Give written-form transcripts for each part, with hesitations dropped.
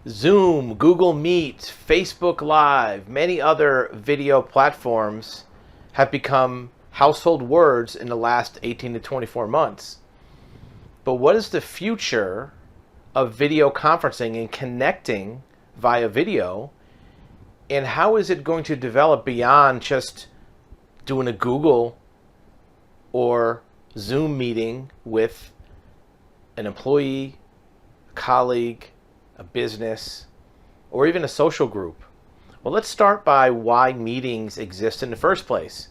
Zoom, Google Meet, Facebook Live, many other video platforms have become household words in the last 18 to 24 months. But what is the future of video conferencing and connecting via video? And how is it going to develop beyond just doing a Google or Zoom meeting with an employee, a colleague, a business, or even a social group? Well, let's start by why meetings exist in the first place.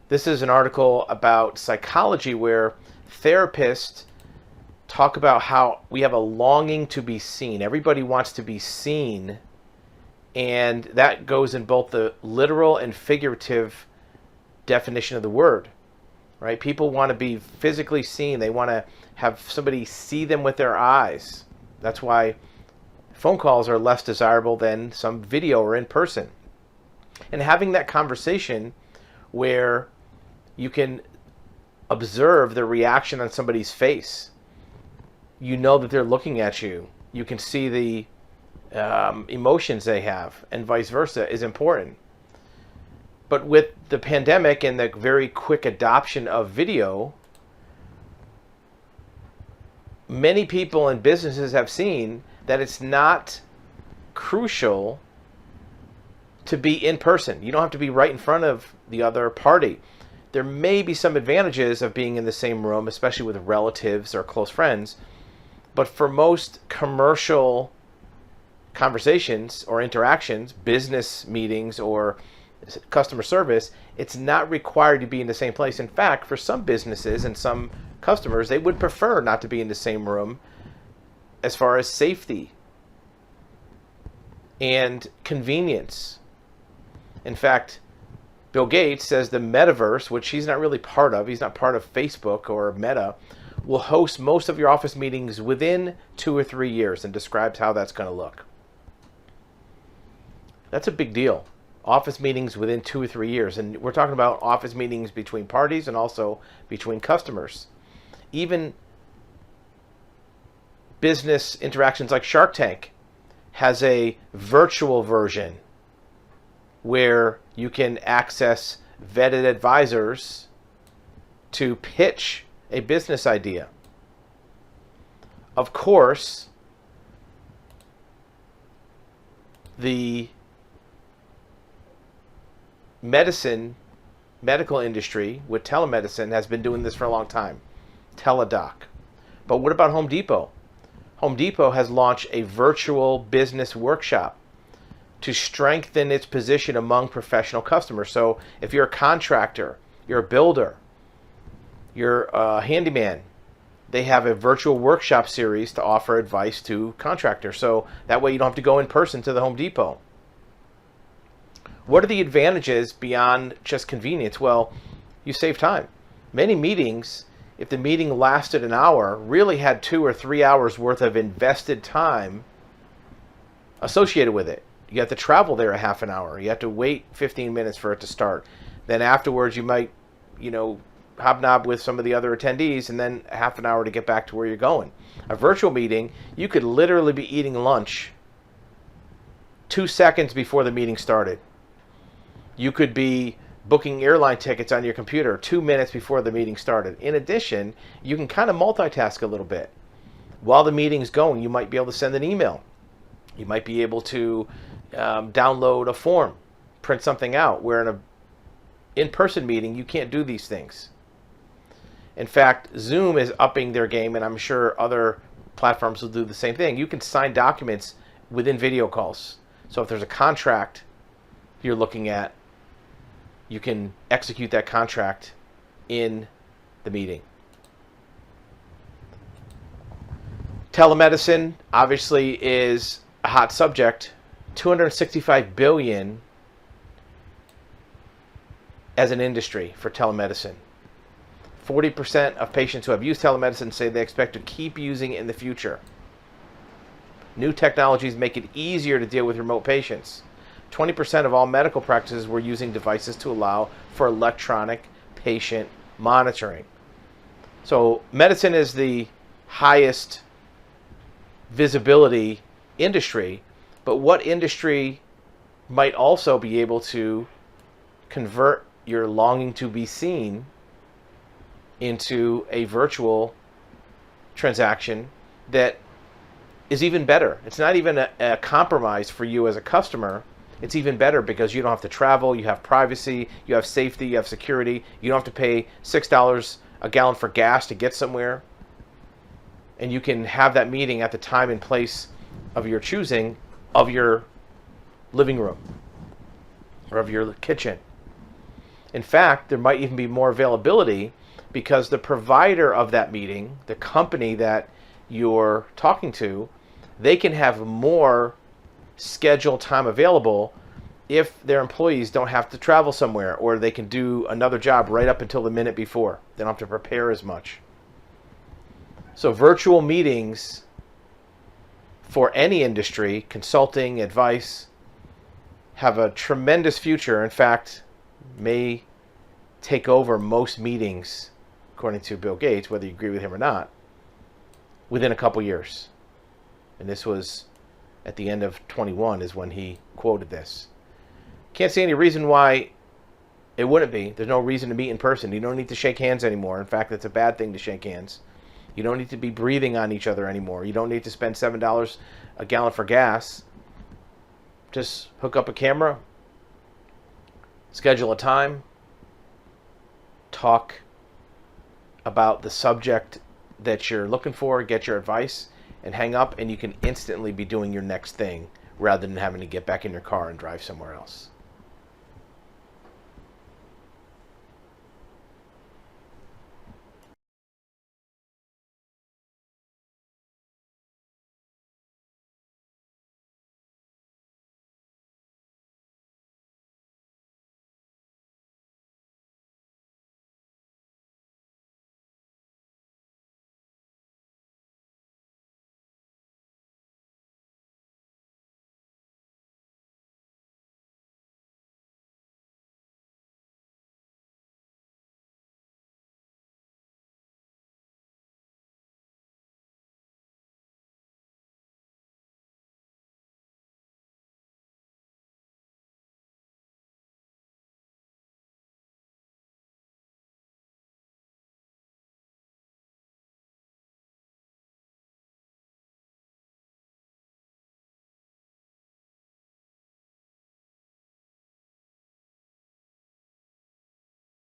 This is an article about psychology where therapists talk about how we have a longing to be seen. Everybody wants to be seen, and that goes in both the literal and figurative definition of the word, right? People want to be physically seen. They want to have somebody see them with their eyes. That's why phone calls are less desirable than some video or in person. And having that conversation where you can observe the reaction on somebody's face, you know that they're looking at you, you can see the emotions they have, and vice versa, is important. But with the pandemic and the very quick adoption of video, many people and businesses have seen that it's not crucial to be in person. You don't have to be right in front of the other party. There may be some advantages of being in the same room, especially with relatives or close friends, but for most commercial conversations or interactions, business meetings or customer service, it's not required to be in the same place. In fact, for some businesses and some customers, they would prefer not to be in the same room as far as safety and convenience. In fact, Bill Gates says the metaverse, which he's not really part of, he's not part of Facebook or Meta, will host most of your office meetings within 2 or 3 years, and describes how that's going to look. That's a big deal. Office meetings within 2 or 3 years. And we're talking about office meetings between parties and also between customers. Even business interactions like Shark Tank has a virtual version where you can access vetted advisors to pitch a business idea. Of course, the medical industry with telemedicine has been doing this for a long time. Teledoc. But what about Home Depot? Home Depot has launched a virtual business workshop to strengthen its position among professional customers. So if you're a contractor, you're a builder, you're a handyman, they have a virtual workshop series to offer advice to contractors. So that way you don't have to go in person to the Home Depot. What are the advantages beyond just convenience? Well, you save time. Many meetings, if the meeting lasted an hour, really had 2 or 3 hours worth of invested time associated with it. You have to travel there a half an hour. You have to wait 15 minutes for it to start. Then afterwards you might, hobnob with some of the other attendees, and then a half an hour to get back to where you're going. A virtual meeting, you could literally be eating lunch 2 seconds before the meeting started. You could be booking airline tickets on your computer 2 minutes before the meeting started. In addition, you can kind of multitask a little bit. While the meeting's going, you might be able to send an email. You might be able to download a form, print something out, where in an in-person meeting, you can't do these things. In fact, Zoom is upping their game, and I'm sure other platforms will do the same thing. You can sign documents within video calls. So if there's a contract you're looking at, you can execute that contract in the meeting. Telemedicine obviously is a hot subject. 265 billion as an industry for telemedicine. 40% of patients who have used telemedicine say they expect to keep using it in the future. New technologies make it easier to deal with remote patients. 20% of all medical practices were using devices to allow for electronic patient monitoring. So medicine is the highest visibility industry, but what industry might also be able to convert your longing to be seen into a virtual transaction that is even better. It's not even a compromise for you as a customer. It's even better because you don't have to travel, you have privacy, you have safety, you have security, you don't have to pay $6 a gallon for gas to get somewhere. And you can have that meeting at the time and place of your choosing of your living room or of your kitchen. In fact, there might even be more availability because the provider of that meeting, the company that you're talking to, they can have more scheduled time available if their employees don't have to travel somewhere, or they can do another job right up until the minute before. They don't have to prepare as much. So virtual meetings for any industry, consulting, advice, have a tremendous future. In fact, may take over most meetings, according to Bill Gates, whether you agree with him or not, within a couple years. And this was at the end of 21 is when he quoted this. Can't see any reason why it wouldn't be. There's no reason to meet in person. You don't need to shake hands anymore. In fact, it's a bad thing to shake hands. You don't need to be breathing on each other anymore. You don't need to spend $7 a gallon for gas. Just hook up a camera, schedule a time, talk about the subject that you're looking for, get your advice, and hang up, and you can instantly be doing your next thing rather than having to get back in your car and drive somewhere else.